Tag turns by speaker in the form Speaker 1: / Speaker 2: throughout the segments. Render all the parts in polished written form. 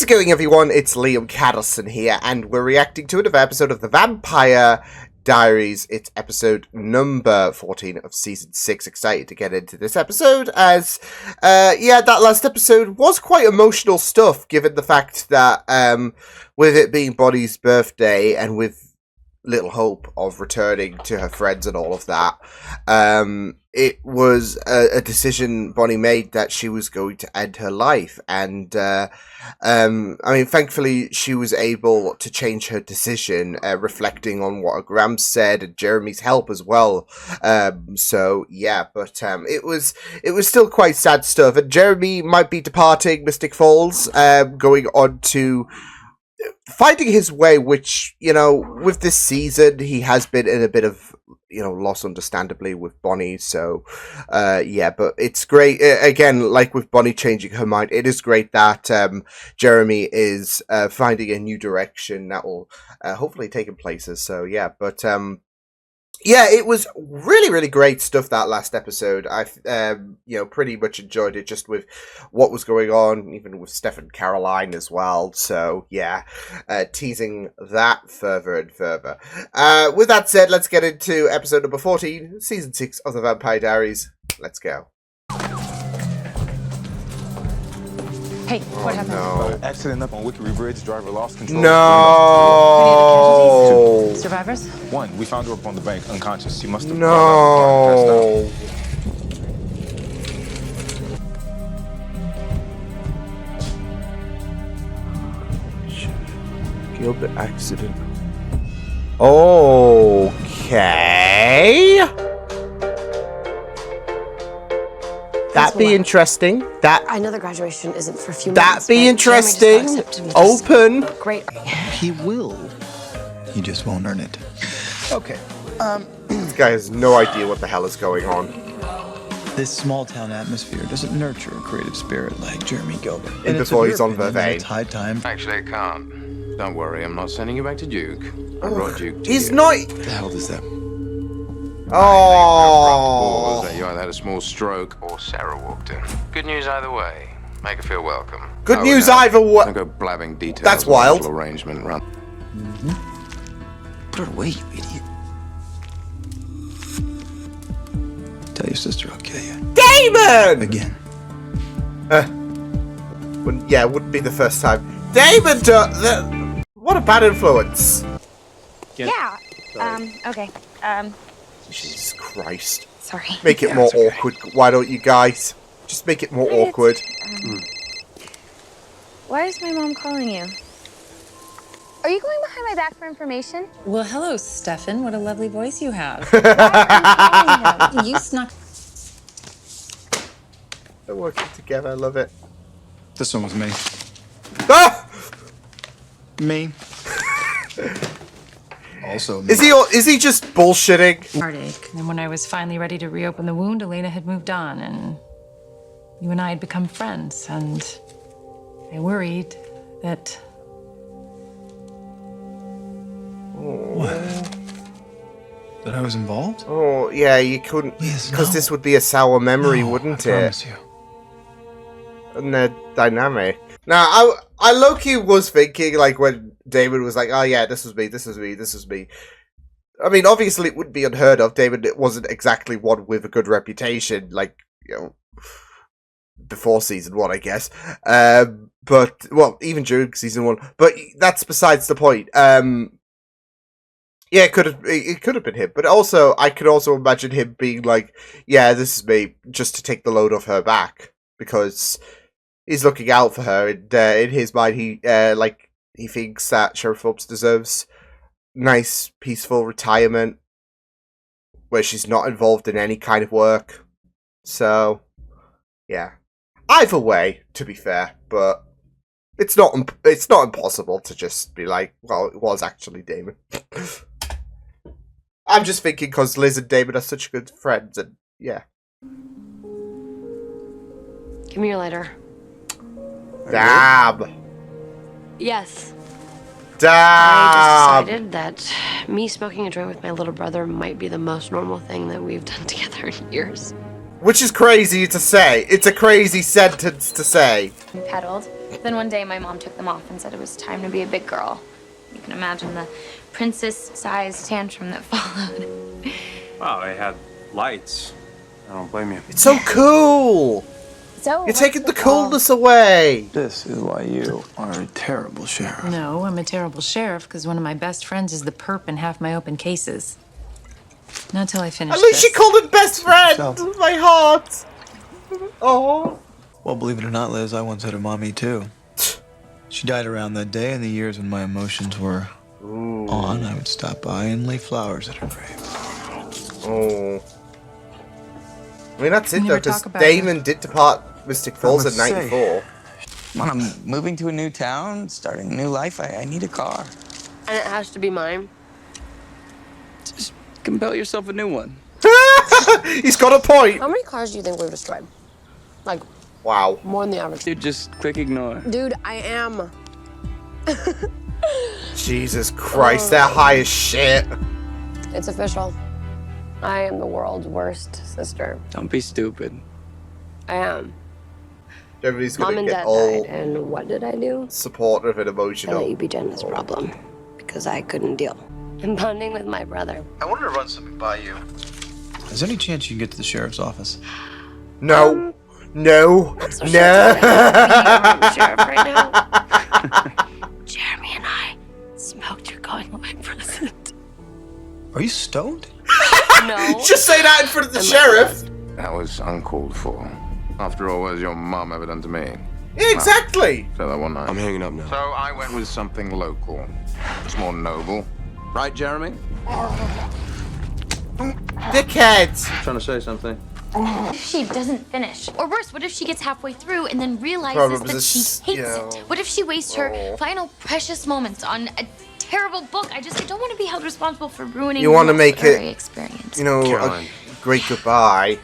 Speaker 1: How's it going, everyone? It's Liam Caddleson here, and we're reacting to another episode of the Vampire Diaries. It's episode number 14 of season 6. Excited to get into this episode, as, that last episode was quite emotional stuff, given the fact that, with it being Bonnie's birthday, and with little hope of returning to her friends and all of that, it was a decision Bonnie made that she was going to end her life, and thankfully she was able to change her decision, reflecting on what her gram said and Jeremy's help as well. It was still quite sad stuff, and Jeremy might be departing Mystic Falls, going on to finding his way, which, with this season, he has been in a bit of, loss, understandably, with Bonnie, so, but it's great, again, like with Bonnie changing her mind, it is great that, Jeremy is, finding a new direction that will, hopefully take him places, so, it was really, really great stuff, that last episode. I, pretty much enjoyed it, just with what was going on, even with Steph and Caroline as well. So, teasing that further and further. With that said, let's get into episode number 14, season 6 of the Vampire Diaries. Let's go.
Speaker 2: Hey, what happened?
Speaker 1: No.
Speaker 3: Accident up on Wickery Bridge. Driver lost control.
Speaker 1: No.
Speaker 2: Any survivors?
Speaker 3: One. We found her up on the bank, unconscious. She must have
Speaker 1: No. Killed the accident. Okay. That'd be interesting.
Speaker 4: I know the graduation isn't for a few
Speaker 1: That'd
Speaker 4: months.
Speaker 1: be interesting. Open.
Speaker 4: Great.
Speaker 5: He will. He just won't earn it. Okay.
Speaker 1: This guy has no idea what the hell is going on.
Speaker 5: This small town atmosphere doesn't nurture a creative spirit like Jeremy Gilbert.
Speaker 1: And before he's on Vervain.
Speaker 5: It's high time.
Speaker 6: Actually, it can't. Don't worry, I'm not sending you back to Duke. I brought Duke to
Speaker 1: He's
Speaker 6: you.
Speaker 1: not.
Speaker 5: What the hell does that?
Speaker 1: Oh.
Speaker 6: That you either had a small stroke or Sarah walked in. Good news either way. Make her feel welcome.
Speaker 1: Good news either way.
Speaker 6: Don't go blabbing details.
Speaker 1: That's
Speaker 6: of the
Speaker 1: wild.
Speaker 6: little arrangement run.
Speaker 5: Put it away, you idiot. Tell your sister I'll kill you.
Speaker 1: Damon!
Speaker 5: Again.
Speaker 1: Wouldn't be the first time. Damon, what a bad influence.
Speaker 2: Yeah. Okay.
Speaker 1: Jesus Christ.
Speaker 2: Sorry.
Speaker 1: Make it more awkward. Why don't you guys? Just make it more awkward.
Speaker 2: Why is my mom calling you? Are you going behind my back for information?
Speaker 7: Well, hello, Stefan. What a lovely voice you have. You snuck.
Speaker 1: They're working together. I love it.
Speaker 5: This one was me.
Speaker 1: Ah!
Speaker 5: Me. Also me.
Speaker 1: Is he just bullshitting?
Speaker 7: Heartache. And when I was finally ready to reopen the wound, Elena had moved on, and you and I had become friends, and I worried that...
Speaker 5: What? That I was involved?
Speaker 1: Oh, yeah, you couldn't...
Speaker 5: Yes,
Speaker 1: Because
Speaker 5: no.
Speaker 1: this would be a sour memory,
Speaker 5: No,
Speaker 1: wouldn't
Speaker 5: I
Speaker 1: it?
Speaker 5: promise you.
Speaker 1: And they're dynamic. Now, I low-key was thinking, like, when David was like, oh yeah, this was me. I mean, obviously it wouldn't be unheard of. David wasn't exactly one with a good reputation, like, before season 1, I guess. But, well, even during season 1. But that's besides the point. Yeah, it could have been him. But also, I could also imagine him being like, yeah, this is me, just to take the load off her back. Because he's looking out for her, and in his mind, he thinks that Sheriff Phillips deserves nice, peaceful retirement where she's not involved in any kind of work. So, yeah. Either way, to be fair, but it's not impossible to just be like, well, it was actually Damon. I'm just thinking because Liz and Damon are such good friends, and yeah.
Speaker 4: Give me your lighter.
Speaker 1: Damn.
Speaker 4: Yes.
Speaker 1: Damn.
Speaker 4: I just decided that me smoking a joint with my little brother might be the most normal thing that we've done together in years.
Speaker 1: Which is crazy to say. It's a crazy sentence to say.
Speaker 2: Pedaled. Then one day my mom took them off and said it was time to be a big girl. You can imagine the princess-sized tantrum that followed.
Speaker 8: Wow, they had lights. I don't blame you.
Speaker 1: It's so cool!
Speaker 2: So
Speaker 1: You're taking the coolness away!
Speaker 5: This is why you are a terrible sheriff.
Speaker 7: No, I'm a terrible sheriff because one of my best friends is the perp in half my open cases. Not till I finish
Speaker 1: At least she
Speaker 7: this.
Speaker 1: called it best friend!
Speaker 5: So-
Speaker 1: My heart! Oh.
Speaker 5: Well, believe it or not, Liz, I once had a mommy too. She died around that day, and the years when my emotions were on, I would stop by and lay flowers at her grave.
Speaker 1: Oh. I mean, that's it
Speaker 7: We
Speaker 1: though,
Speaker 7: never
Speaker 1: because
Speaker 7: talk about
Speaker 1: Damon did depart Mystic Falls in
Speaker 5: must say-
Speaker 1: 94.
Speaker 9: When I'm moving to a new town, starting a new life, I need a car.
Speaker 4: And it has to be mine.
Speaker 9: Just compel yourself a new one.
Speaker 1: He's got a point!
Speaker 4: How many cars do you think we've destroyed? Like,
Speaker 1: Wow.
Speaker 4: more than the average.
Speaker 9: Dude, just quick ignore.
Speaker 4: Dude, I am.
Speaker 1: Jesus Christ, they're high as shit.
Speaker 4: It's official. I am the world's worst sister.
Speaker 9: Don't be stupid.
Speaker 4: I am.
Speaker 1: Everybody's
Speaker 4: Mom
Speaker 1: gonna
Speaker 4: and
Speaker 1: get
Speaker 4: Dad
Speaker 1: all
Speaker 4: died, and what did I do?
Speaker 1: supportive and
Speaker 4: I let
Speaker 1: emotional.
Speaker 4: you be Jenna's problem because I couldn't deal. I'm bonding with my brother.
Speaker 5: I wanted to run something by you. Is there any chance you can get to the sheriff's office?
Speaker 1: No. No.
Speaker 4: So sure it's
Speaker 1: No.
Speaker 4: the sheriff right now. Jeremy and I smoked your going away present.
Speaker 5: Are you stoned?
Speaker 4: No.
Speaker 1: Just say that in front of the sheriff.
Speaker 6: That was uncalled for. After all, what has your mum ever done to me?
Speaker 1: Yeah, exactly.
Speaker 6: So that one night.
Speaker 8: I'm hanging up now.
Speaker 6: So I went with something local. It's more noble. Right, Jeremy?
Speaker 1: Dickhead.
Speaker 8: Trying to say something.
Speaker 2: What if she doesn't finish? Or worse, what if she gets halfway through and then realizes
Speaker 1: Probably
Speaker 2: that she
Speaker 1: this-
Speaker 2: hates
Speaker 1: yeah.
Speaker 2: it? What if she wastes her final precious moments on a terrible book? I don't want to be held responsible for ruining
Speaker 1: You want to
Speaker 2: the
Speaker 1: make
Speaker 2: literary
Speaker 1: it,
Speaker 2: experience.
Speaker 1: you know, a
Speaker 8: Caroline.
Speaker 1: great goodbye.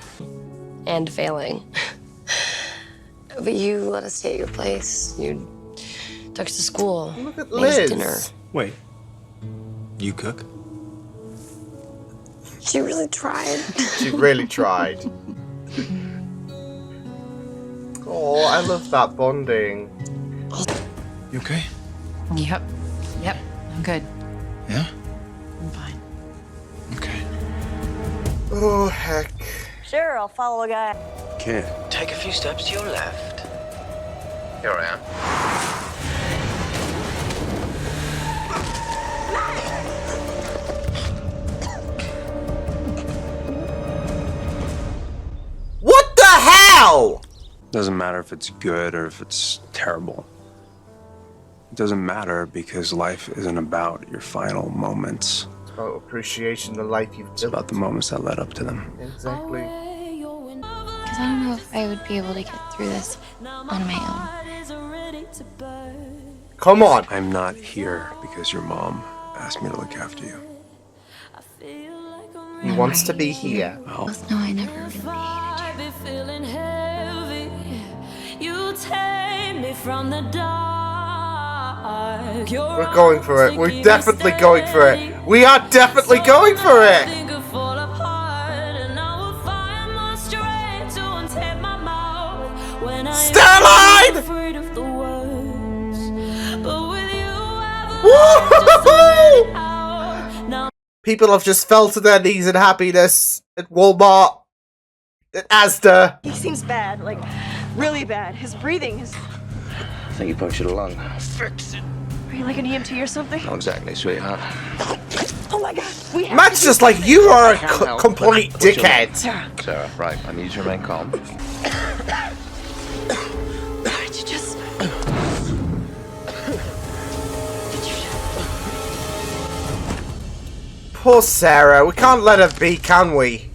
Speaker 4: And failing. But you let us stay at your place. You took us to school.
Speaker 1: Look at
Speaker 4: made us
Speaker 1: Liz.
Speaker 4: dinner.
Speaker 5: Wait. You cook?
Speaker 4: She really tried.
Speaker 1: She really tried. Oh, I love that bonding.
Speaker 5: You okay?
Speaker 7: Yep. Yep. I'm good.
Speaker 5: Yeah?
Speaker 7: I'm fine.
Speaker 5: Okay.
Speaker 1: Oh, heck.
Speaker 10: Sure, I'll follow a guy.
Speaker 8: Kid.
Speaker 9: Take a few steps to your left.
Speaker 6: Here I am.
Speaker 1: What the hell?
Speaker 8: Doesn't matter if it's good or if it's terrible. It doesn't matter because life isn't about your final moments.
Speaker 1: It's about appreciation the life you've
Speaker 8: It's about the moments that led up to them.
Speaker 1: Exactly.
Speaker 2: Because I don't know if I would be able to get through this on my
Speaker 1: Come on.
Speaker 8: I'm not here because your mom asked me to look after you.
Speaker 1: He wants to be here.
Speaker 8: Well,
Speaker 2: own. No, I never really hated you.
Speaker 1: We're going for it. We're definitely going for it. We are definitely going for it. Starline! Woo-hoo-hoo! People have just fell to their knees in happiness at Walmart, at Asda.
Speaker 10: He seems bad, like really bad. His breathing is.
Speaker 6: I think you punctured a lung.
Speaker 10: Are you like an EMT or something?
Speaker 6: Not exactly, sweetheart.
Speaker 10: Oh my god, we have
Speaker 1: Matt's
Speaker 10: to
Speaker 1: just like, you are a
Speaker 6: Can't help
Speaker 1: complete
Speaker 6: but- What's your
Speaker 1: dickhead.
Speaker 10: Sarah,
Speaker 6: Sarah, right, I need you to remain calm.
Speaker 10: did you just.
Speaker 1: Poor Sarah. We can't let her be, can we?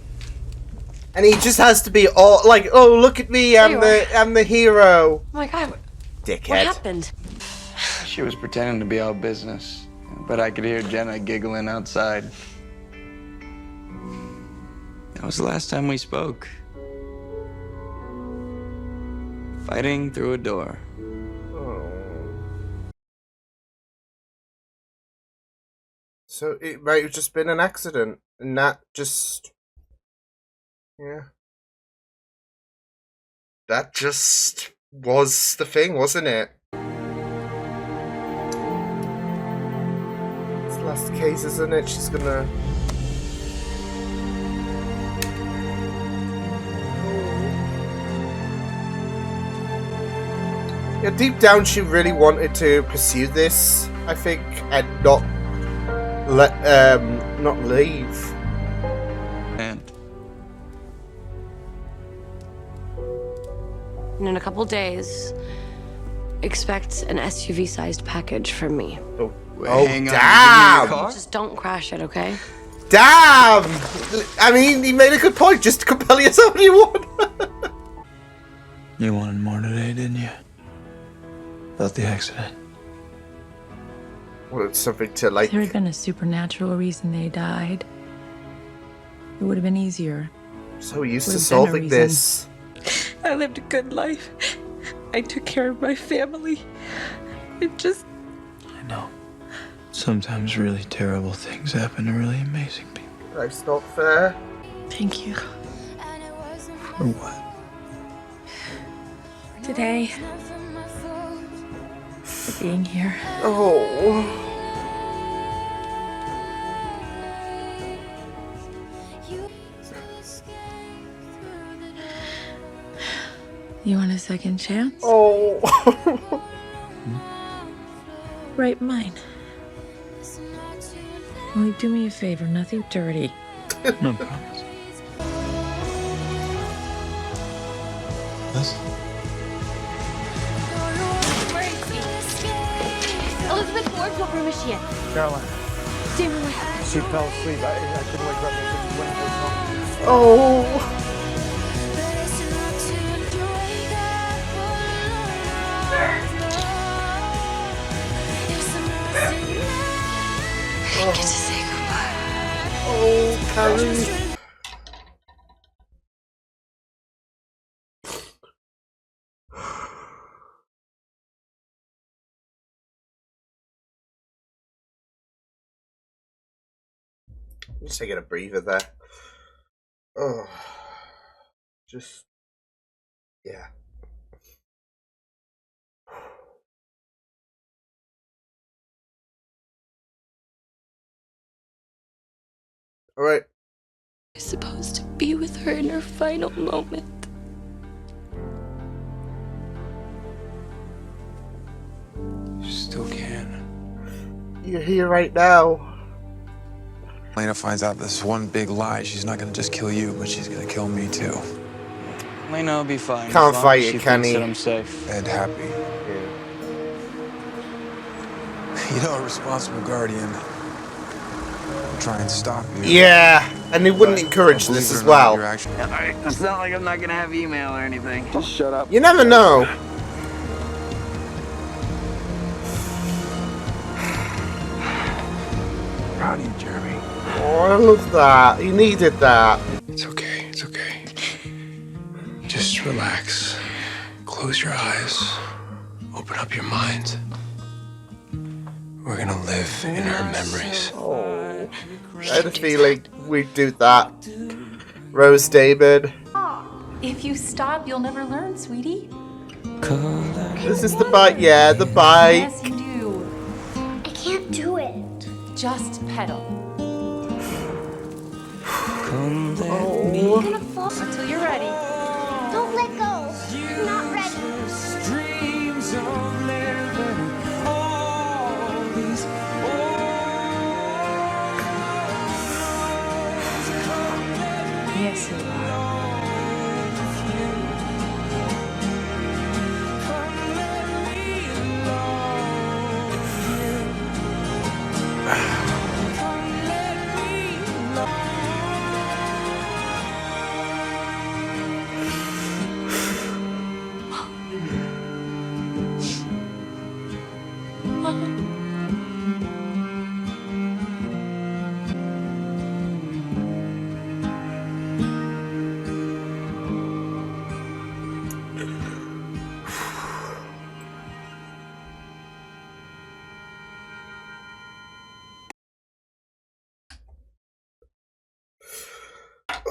Speaker 1: And he just has to be all like, oh, look at me, I'm the hero.
Speaker 4: Oh my god, what
Speaker 1: Dickhead.
Speaker 4: happened?
Speaker 9: She was pretending to be all business, but I could hear Jenna giggling outside. That was the last time we spoke. Fighting through a door.
Speaker 1: So it might have just been an accident, and that just, yeah, that just was the thing, wasn't it? that's the case, isn't it? She's gonna... Yeah, deep down she really wanted to pursue this, I think, and not leave.
Speaker 9: And
Speaker 4: in a couple days, expect an SUV-sized package from me.
Speaker 1: Oh,
Speaker 9: hang on,
Speaker 1: damn!
Speaker 9: you give me your car?
Speaker 4: Just don't crash it, okay?
Speaker 1: Damn! I mean, he made a good point. Just compel yourself if you want.
Speaker 5: You wanted more today, didn't you? About the accident.
Speaker 1: Well, it's something to like.
Speaker 7: If there had been a supernatural reason they died, it would have been easier.
Speaker 1: So used to
Speaker 7: Would've been a
Speaker 1: solving
Speaker 7: reason.
Speaker 1: this.
Speaker 10: I lived a good life. I took care of my family. It just...
Speaker 5: I know. Sometimes really terrible things happen to really amazing people.
Speaker 1: Life's not fair.
Speaker 7: Thank you.
Speaker 5: For what?
Speaker 7: Today. For being here.
Speaker 1: Oh.
Speaker 7: You want a second chance?
Speaker 1: Oh.
Speaker 7: Write mine. Only do me a favor, nothing dirty.
Speaker 5: No promise. Listen.
Speaker 2: Elizabeth Ward, what room is she in?
Speaker 11: Caroline,
Speaker 2: Damon, what?
Speaker 11: she fell asleep. I couldn't wake her up. I said, "When was home?"
Speaker 1: Oh.
Speaker 4: I didn't get to say goodbye.
Speaker 1: Oh, Carrie. Just taking a breather there. Oh, just yeah. All right.
Speaker 4: I'm supposed to be with her in her final moment.
Speaker 8: You still can.
Speaker 1: You're here right now.
Speaker 8: Lena finds out this one big lie. She's not gonna just kill you, but she's gonna kill me too.
Speaker 9: Lena will be fine.
Speaker 1: Can't
Speaker 9: as long
Speaker 1: fight
Speaker 9: as
Speaker 1: it,
Speaker 9: she
Speaker 1: can
Speaker 9: thinks
Speaker 1: he?
Speaker 9: that I'm safe.
Speaker 8: And happy.
Speaker 1: Yeah.
Speaker 8: You know, a responsible guardian will try and stop you.
Speaker 1: Yeah, and he wouldn't encourage
Speaker 8: Believe
Speaker 1: this
Speaker 8: it or
Speaker 1: as
Speaker 8: not,
Speaker 1: well.
Speaker 8: you're actually-
Speaker 9: It's not like I'm not gonna have email or anything.
Speaker 11: Just shut up.
Speaker 1: You never know.
Speaker 8: Proud of you, Jeremy.
Speaker 1: Oh, I love that. He needed that.
Speaker 8: It's okay. It's okay. Just relax. Close your eyes. Open up your mind. We're gonna live in her memories.
Speaker 1: Oh, I had a feeling we'd do that. Rose David.
Speaker 7: If you stop, you'll never learn, sweetie.
Speaker 1: This is the bike. Yeah, the bike.
Speaker 7: Yes, you do.
Speaker 2: I can't do it.
Speaker 7: Just pedal.
Speaker 1: Oh.
Speaker 2: I'm gonna fall.
Speaker 7: Until you're ready.
Speaker 2: Don't let go. I'm not ready.
Speaker 7: Yes, you are.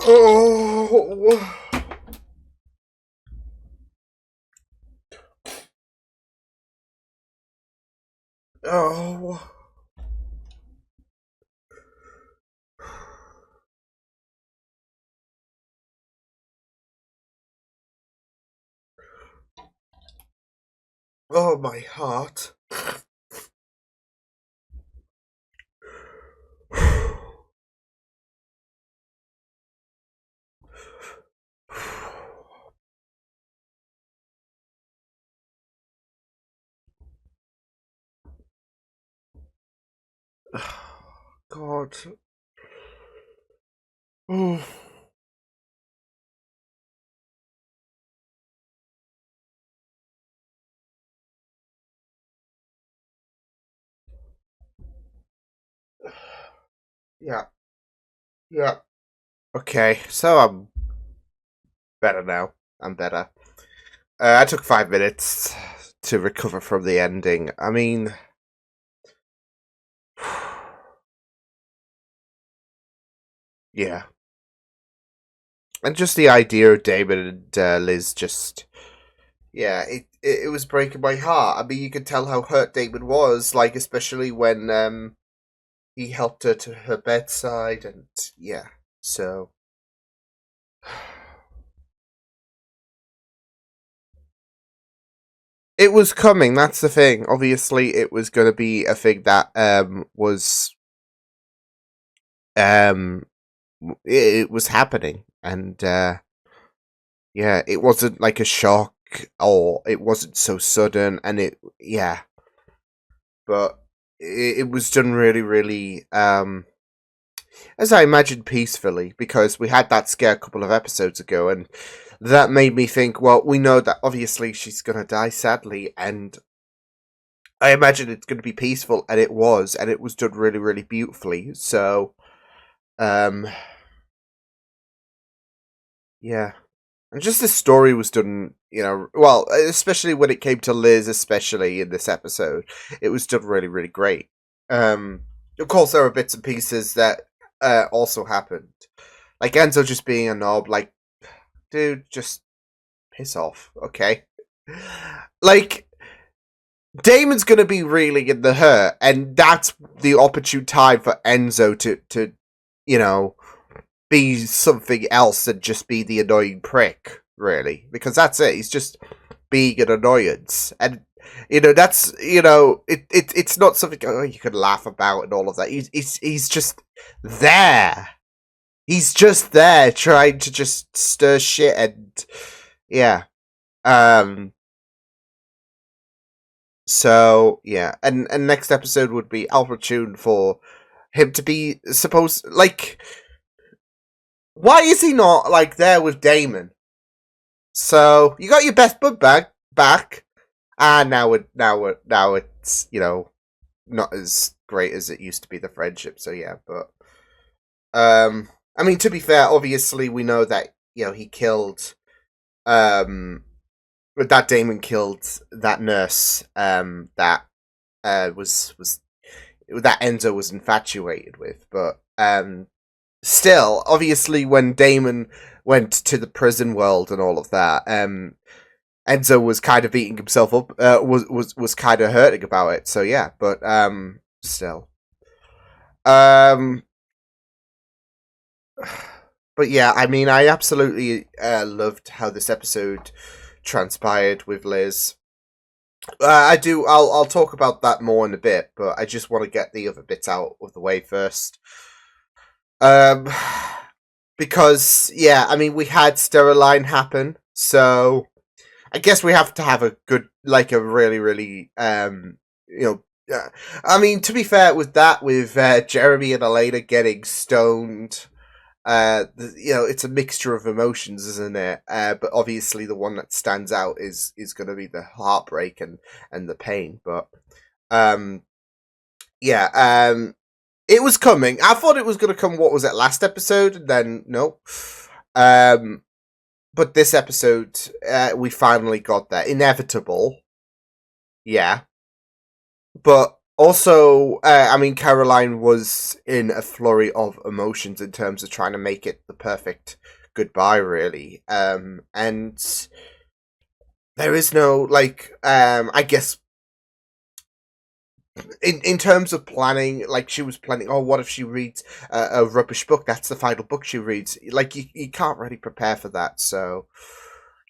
Speaker 1: Oh. Oh. Oh, my heart. God. Oh. Yeah. Yeah. Okay, so I'm better now. I'm better. I took 5 minutes to recover from the ending. I mean, yeah. And just the idea of David and Liz just, yeah, it was breaking my heart. I mean, you could tell how hurt David was, like, especially when he helped her to her bedside, and yeah, so. It was coming, that's the thing. Obviously, it was going to be a thing that was um it was happening, and yeah, it wasn't like a shock, or it wasn't so sudden, and yeah, but it was done really, really as I imagined, peacefully, because we had that scare a couple of episodes ago, and that made me think, well, we know that obviously she's gonna die sadly, and I imagine it's going to be peaceful, and it was done really, really beautifully. So, um, yeah, and just the story was done, well, especially when it came to Liz, especially in this episode, it was done really, really great. Of course, there were bits and pieces that also happened, like Enzo just being a knob. Like, dude, just piss off, okay? Like, Damon's going to be reeling in the hurt, and that's the opportune time for Enzo to be something else than just be the annoying prick, really. Because that's it. He's just being an annoyance. And, that's, it's not something you can laugh about and all of that. He's just there. He's just there trying to just stir shit, and, yeah. So yeah, and next episode would be opportune for him to be supposed, like, why is he not like there with Damon? So you got your best bud back, and now it's not as great as it used to be, the friendship. So yeah, but I mean, to be fair, obviously we know that he killed that Damon killed that nurse that was that Enzo was infatuated with, but still, obviously, when Damon went to the prison world and all of that, Enzo was kind of eating himself up, was kind of hurting about it. So yeah, but still, but yeah, I mean, I absolutely loved how this episode transpired with Liz. I do. I'll talk about that more in a bit, but I just want to get the other bits out of the way first. Because yeah, I mean, we had Steroline happen, so I guess we have to have a good, like, a really, really, I mean, to be fair, with Jeremy and Elena getting stoned, it's a mixture of emotions, isn't it? But obviously, the one that stands out is going to be the heartbreak and the pain. But yeah, it was coming. I thought it was going to come. What was it, last episode? And then no. But this episode, we finally got that inevitable. Yeah, but also, I mean, Caroline was in a flurry of emotions in terms of trying to make it the perfect goodbye, really. And there is no, like, I guess, in terms of planning, like, she was planning, oh, what if she reads a rubbish book? That's the final book she reads. Like, you can't really prepare for that, so,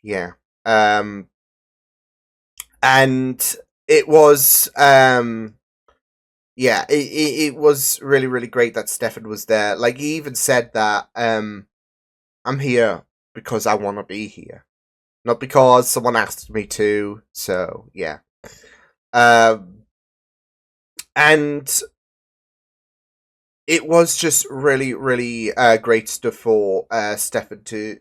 Speaker 1: yeah. and it was it was really, really great that Stefan was there. Like, he even said that I'm here because I want to be here, not because someone asked me to. So yeah, and it was just really, really great stuff for Stefan to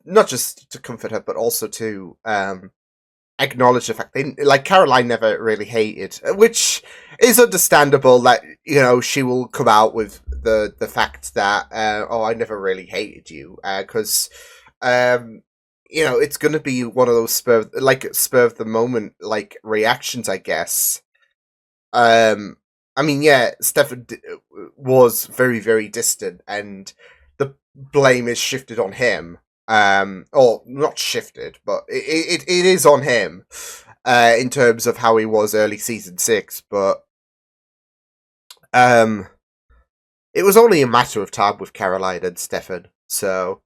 Speaker 1: not just to comfort her, but also to acknowledge the fact that, like, Caroline never really hated, which is understandable. That, you know, she will come out with the fact that oh, I never really hated you, because you know, it's gonna be one of those spur of the moment like reactions, I guess. I mean, yeah, Stefan was very, very distant, and the blame is shifted on him. Or not shifted, but it is on him, in terms of how he was early season 6. But it was only a matter of time with Caroline and Stefan. So,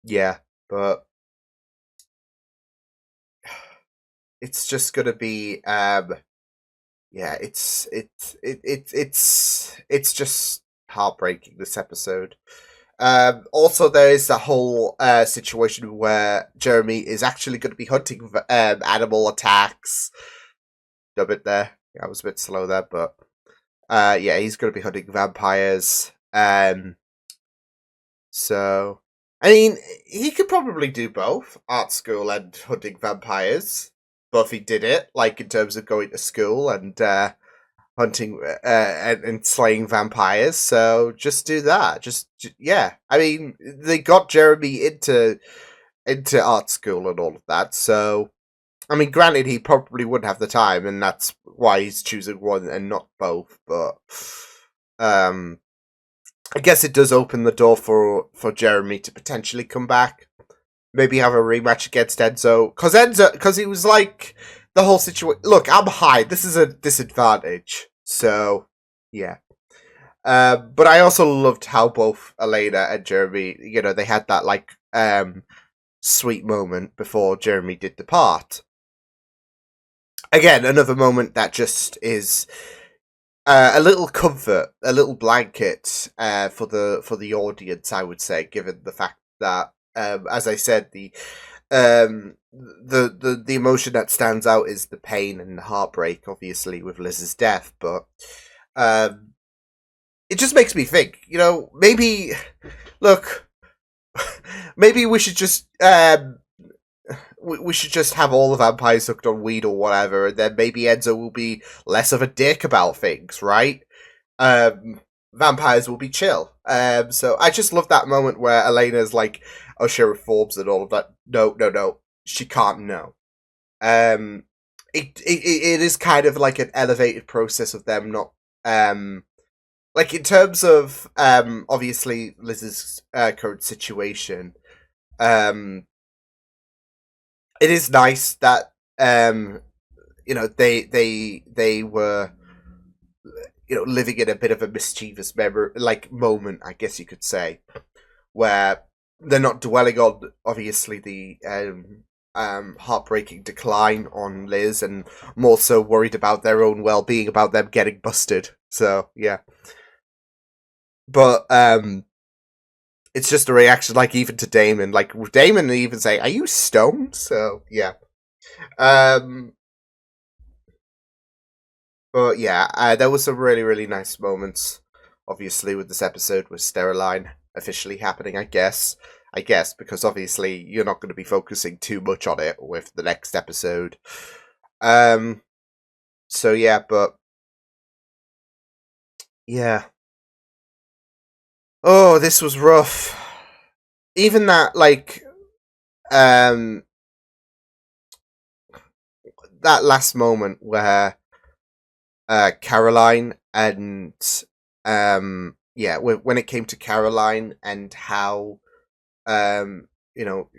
Speaker 1: yeah, but it's just gonna be yeah, it's just heartbreaking, this episode. Also, there is the whole situation where Jeremy is actually going to be hunting animal attacks. A bit there. Yeah, I was a bit slow there, but yeah, he's going to be hunting vampires. So, I mean, he could probably do both, art school and hunting vampires. But if he did it, like, in terms of going to school and hunting and slaying vampires, so just do that. Just yeah. I mean, they got Jeremy into art school and all of that, so I mean, granted, he probably wouldn't have the time, and that's why he's choosing one and not both. But I guess it does open the door for Jeremy to potentially come back. Maybe have a rematch against Enzo, because he was like, the whole situation. Look, I'm high. This is a disadvantage. So yeah. But I also loved how both Elena and Jeremy, you know, they had that like sweet moment before Jeremy did depart. Again, another moment that just is a little comfort, a little blanket for the audience, I would say, given the fact that, as I said, the emotion that stands out is the pain and the heartbreak, obviously, with Liz's death. But it just makes me think, you know, maybe, look, maybe we should just we should just have all the vampires hooked on weed or whatever, and then maybe Enzo will be less of a dick about things, right? Vampires will be chill. So I just love that moment where Elena's like, "Oh, Sheriff Forbes" and all of that. No, she can't know. It is kind of like an elevated process of them not like, in terms of obviously Liz's current situation. It is nice that you know, they were, you know, living in a bit of a mischievous moment, I guess you could say, where they're not dwelling on, obviously, the heartbreaking decline on Liz, and more so worried about their own well-being, about them getting busted. So yeah, but it's just a reaction, like, even to Damon, like, with Damon even saying, "Are you stoned?" So yeah. But yeah, there was some really, really nice moments, obviously, with this episode, with Steroline officially happening, I guess, because obviously you're not going to be focusing too much on it with the next episode. So yeah, but yeah. Oh, this was rough. Even that, like, that last moment where Caroline and yeah, when it came to Caroline and how you know,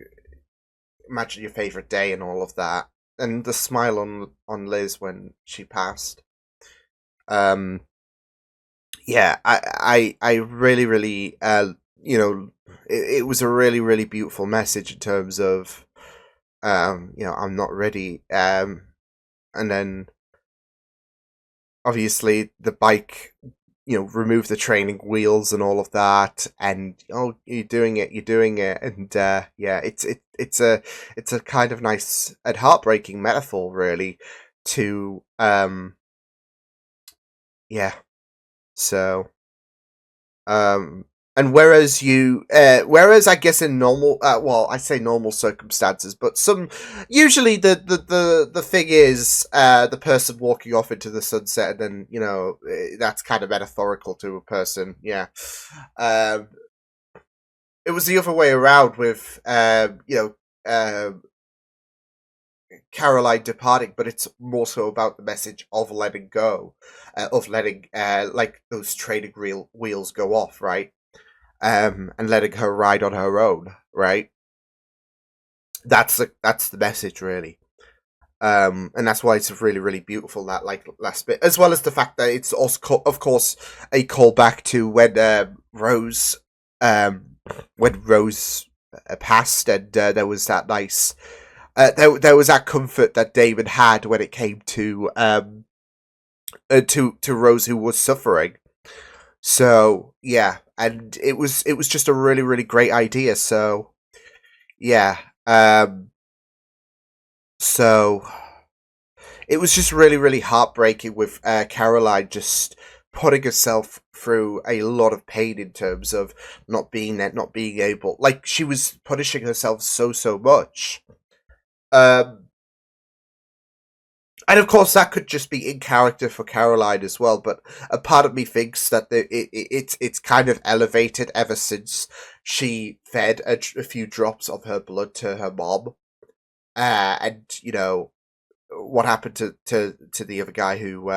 Speaker 1: imagine your favorite day and all of that, and the smile on Liz when she passed. Yeah, I really, really you know, it was a really, really beautiful message in terms of I'm not ready. And then obviously the bike, remove the training wheels and all of that, and you're doing it, and it's a kind of nice and heartbreaking metaphor, really, to so and whereas I guess in normal, I say normal circumstances, but usually the thing is, the person walking off into the sunset, and then, that's kind of metaphorical to a person. Yeah. It was the other way around with, Caroline departing, but it's more so about the message of letting go, of letting, like those training wheels go off, right? And letting her ride on her own, right? That's the message, really. And that's why it's really, really beautiful, that last bit, as well as the fact that it's also, of course, a callback to when Rose passed, and there was that nice, there was that comfort that Damon had when it came to Rose, who was suffering. So yeah, and it was just a really, really great idea. So yeah, so it was just really, really heartbreaking with Caroline just putting herself through a lot of pain in terms of not being there, not being able, like, she was punishing herself so much. And of course, that could just be in character for Caroline as well. But a part of me thinks that it's kind of elevated ever since she fed a few drops of her blood to her mom, and what happened to the other guy who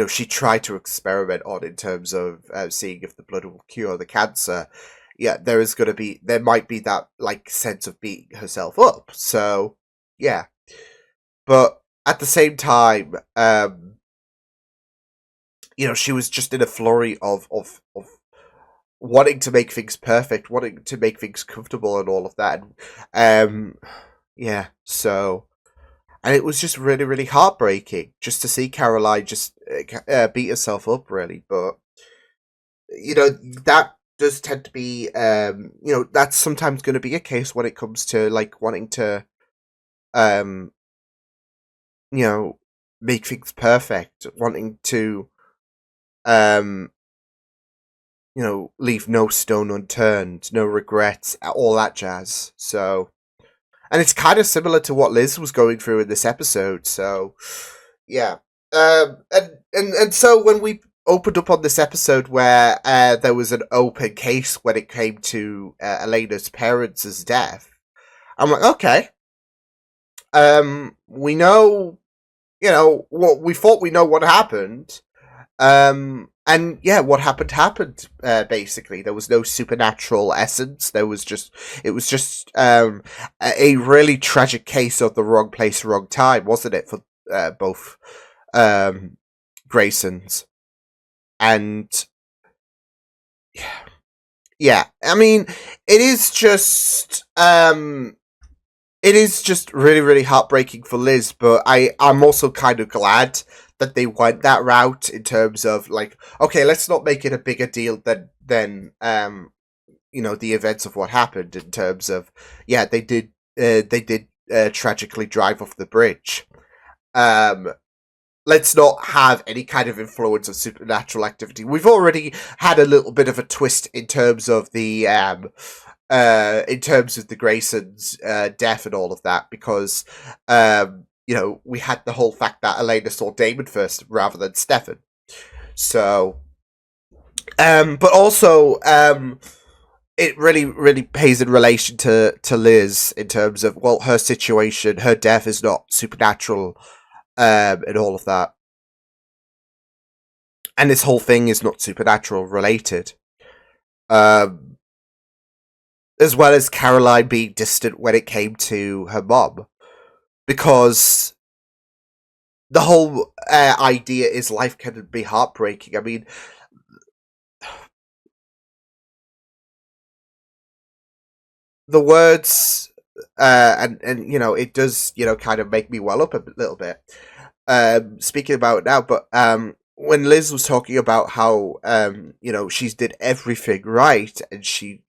Speaker 1: she tried to experiment on, in terms of seeing if the blood will cure the cancer. Yeah, there might be that sense of beating herself up. So yeah, but at the same time, she was just in a flurry of wanting to make things perfect, wanting to make things comfortable, and all of that. And yeah, so, and it was just really, really heartbreaking just to see Caroline just beat herself up, really. But that does tend to be, that's sometimes going to be a case when it comes to wanting to, make things perfect, wanting to, leave no stone unturned, no regrets, all that jazz. So, and it's kind of similar to what Liz was going through in this episode. So, yeah, and so when we opened up on this episode where there was an open case when it came to Elena's parents' death, I'm like, okay, we know, what we thought we know what happened, and yeah, what happened. Basically, there was no supernatural essence. It was just a really tragic case of the wrong place, wrong time, wasn't it, for both Graysons? And yeah, I mean, it is just really, really heartbreaking for Liz, but I'm also kind of glad that they went that route, in terms of okay, let's not make it a bigger deal than the events of what happened, in terms of, yeah, they did tragically drive off the bridge. Let's not have any kind of influence of supernatural activity. We've already had a little bit of a twist in terms of the Graysons' death and all of that, because we had the whole fact that Elena saw Damon first rather than Stefan. So, but also, it really, really pays in relation to Liz, in terms of, well, her situation, her death is not supernatural, and all of that. And this whole thing is not supernatural related. As well as Caroline being distant when it came to her mom. Because the whole idea is life can be heartbreaking. I mean, the words, and you know, it does, you know, kind of make me well up a little bit. Speaking about it now, but when Liz was talking about how you know, she's did everything right, and she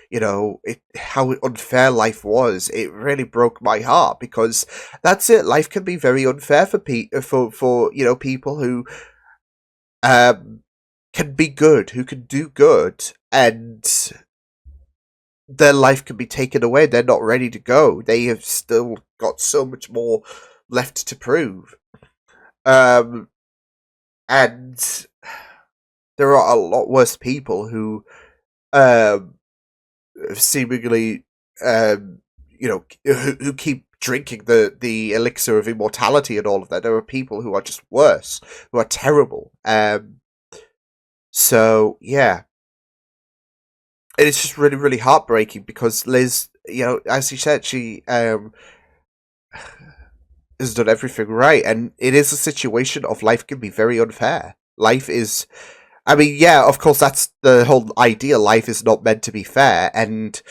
Speaker 1: you know, how unfair life was, it really broke my heart, because that's it. Life can be very unfair for for you know, people who can be good, who can do good, and their life can be taken away. They're not ready to go. They have still got so much more left to prove. And there are a lot worse people who seemingly you know, who keep drinking the elixir of immortality and all of that. There are people who are just worse, who are terrible. So yeah, and it's just really, really heartbreaking, because Liz, you know, as you said, she has done everything right, and it is a situation of life can be very unfair. Life is, I mean, yeah, of course, that's the whole idea. Life is not meant to be fair, and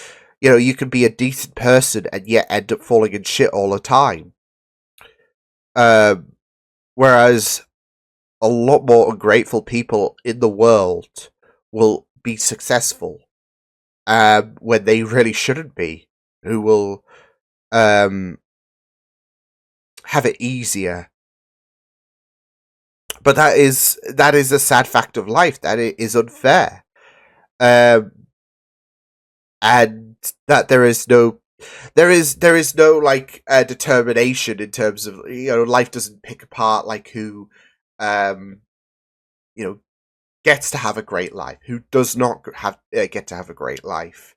Speaker 1: you know, you can be a decent person and yet end up falling in shit all the time. Whereas a lot more ungrateful people in the world will be successful when they really shouldn't be, who will have it easier. But that is a sad fact of life, that it is unfair, and that there is no like determination in terms of, you know, life doesn't pick apart like who you know, gets to have a great life, who does not have get to have a great life.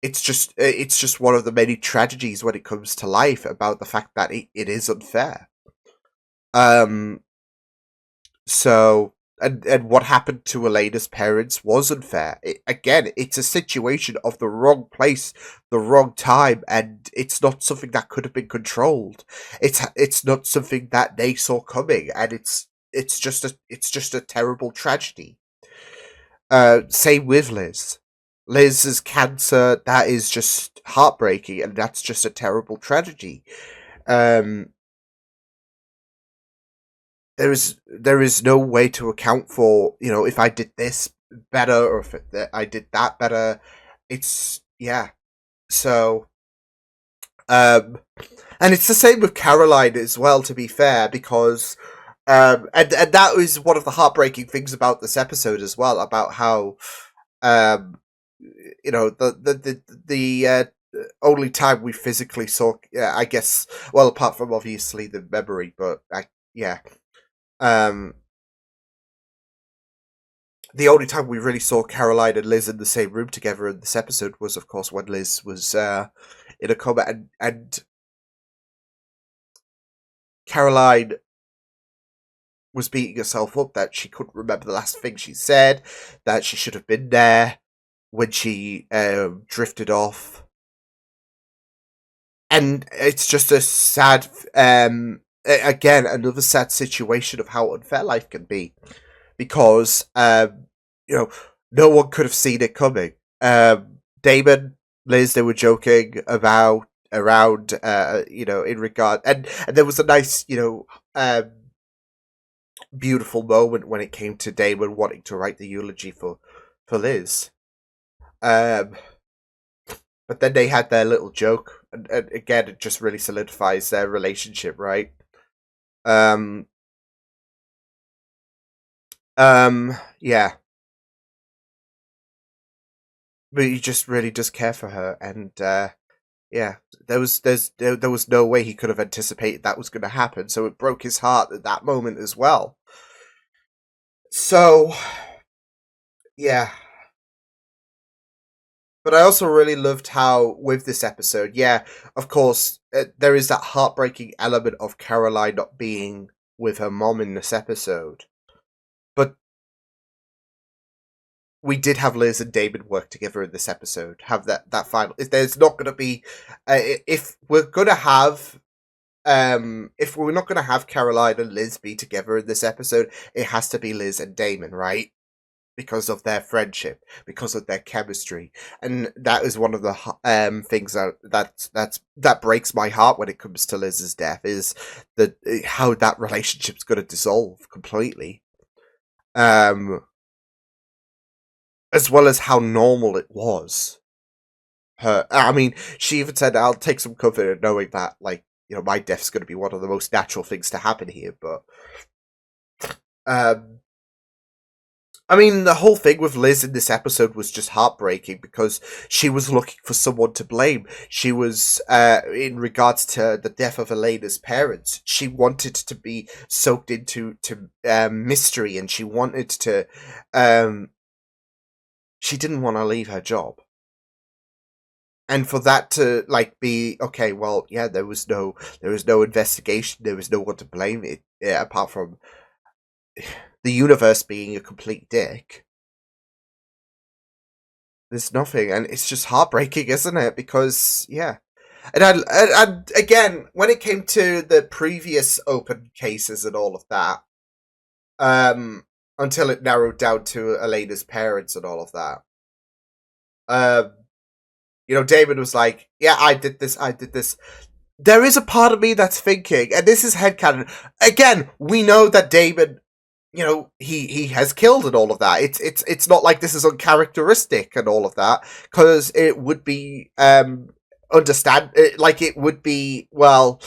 Speaker 1: It's just one of the many tragedies when it comes to life, about the fact that it is unfair. So, and what happened to Elena's parents was unfair. Again, it's a situation of the wrong place, the wrong time, and it's not something that could have been controlled. It's not something that they saw coming, and it's just a terrible tragedy. Same with Liz. Liz's cancer, that is just heartbreaking, and that's just a terrible tragedy. There is no way to account for, you know, if I did this better, or if I did that better. It's, yeah. So, and it's the same with Caroline as well, to be fair, because and that was one of the heartbreaking things about this episode as well, about how you know, the only time we physically saw, I guess, well, apart from obviously the memory, but yeah, the only time we really saw Caroline and Liz in the same room together in this episode was, of course, when Liz was in a coma, and Caroline was beating herself up that she couldn't remember the last thing she said, that she should have been there when she drifted off. And it's just a sad, again, another sad situation of how unfair life can be, because you know, no one could have seen it coming. Damon, Liz, they were joking about around, you know, in regard, and there was a nice, you know, beautiful moment when it came to Damon wanting to write the eulogy for Liz. But then they had their little joke, and again, it just really solidifies their relationship, right? Yeah. But he just really does care for her, and yeah, there was no way he could have anticipated that was going to happen, so it broke his heart at that moment as well. So, yeah. But I also really loved how, with this episode, yeah, of course, there is that heartbreaking element of Caroline not being with her mom in this episode. But we did have Liz and Damon work together in this episode. Have that final. There's not going to be, if we're going to have, if we're not going to have Caroline and Liz be together in this episode, it has to be Liz and Damon, right? because of their friendship, because of their chemistry, and that is one of the things that breaks my heart when it comes to Liz's death, is that how that relationship's going to dissolve completely, as well as how normal it was. I mean, she even said, "I'll take some comfort in knowing that, like, you know, my death's going to be one of the most natural things to happen here." But I mean, the whole thing with Liz in this episode was just heartbreaking because she was looking for someone to blame. She was, in regards to the death of Elena's parents, she wanted to be soaked into mystery, and she wanted to, she didn't want to leave her job. And for that to, like, be, okay, well, yeah, there was no investigation, there was no one to blame it, apart from the universe being a complete dick. There's nothing, and it's just heartbreaking, isn't it? Because, yeah. And again, when it came to the previous open cases and all of that, until it narrowed down to Elena's parents and all of that, you know, David was like, yeah, I did this. There is a part of me that's thinking, and this is headcanon. Again, we know that David, you know, he has killed and all of that. It's not like this is uncharacteristic and all of that, because it would be it would be, well,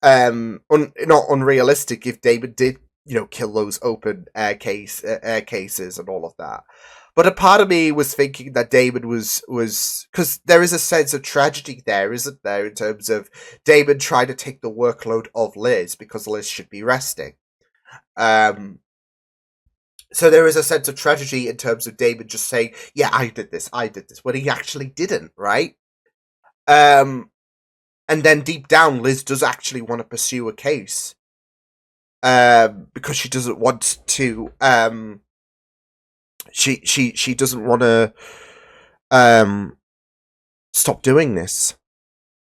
Speaker 1: not unrealistic if David did, you know, kill those open cases and all of that. But a part of me was thinking that David was because there is a sense of tragedy there, isn't there, in terms of David trying to take the workload of Liz because Liz should be resting. So there is a sense of tragedy in terms of David just saying, yeah, I did this, when he actually didn't, right? And then deep down, Liz does actually want to pursue a case. Because she doesn't want to, she doesn't want to, stop doing this.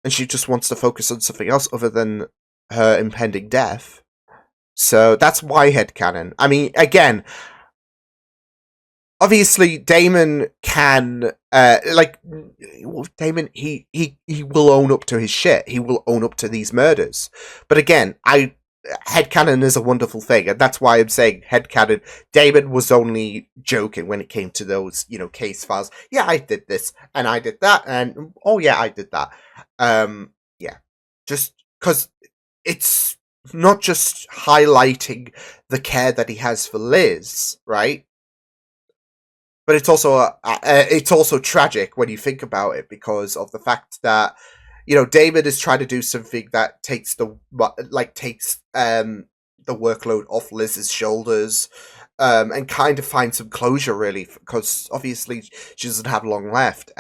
Speaker 1: And she just wants to focus on something else other than her impending death. So that's my headcanon. I mean, again, obviously Damon can, Damon, he will own up to his shit. He will own up to these murders. But again, headcanon is a wonderful thing, and that's why I'm saying headcanon. Damon was only joking when it came to those, you know, case files. Yeah, I did this, and I did that, and oh yeah, I did that. Yeah. Just because it's not just highlighting the care that he has for Liz, right? But it's also tragic when you think about it, because of the fact that, you know, David is trying to do something that takes the workload off Liz's shoulders, and kind of find some closure, really, because obviously she doesn't have long left,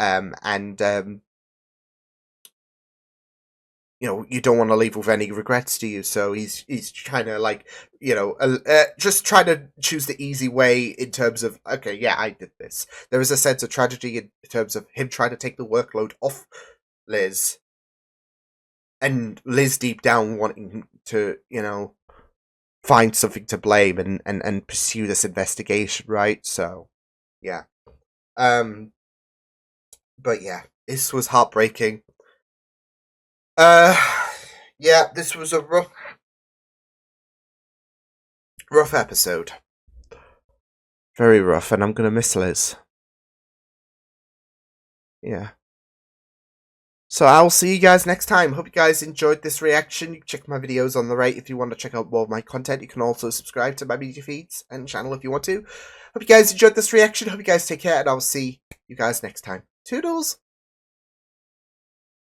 Speaker 1: you know, you don't want to leave with any regrets, do you? So he's trying to, like, you know, just trying to choose the easy way in terms of, okay, yeah, I did this. There is a sense of tragedy in terms of him trying to take the workload off Liz, and Liz deep down wanting to, you know, find something to blame and pursue this investigation, right? So, yeah. But yeah, this was heartbreaking. Yeah, this was a rough episode. Very rough, and I'm gonna miss Liz. Yeah. So I'll see you guys next time. Hope you guys enjoyed this reaction. You can check my videos on the right if you want to check out more of my content. You can also subscribe to my media feeds and channel if you want to. Hope you guys enjoyed this reaction. Hope you guys take care, and I'll see you guys next time. Toodles!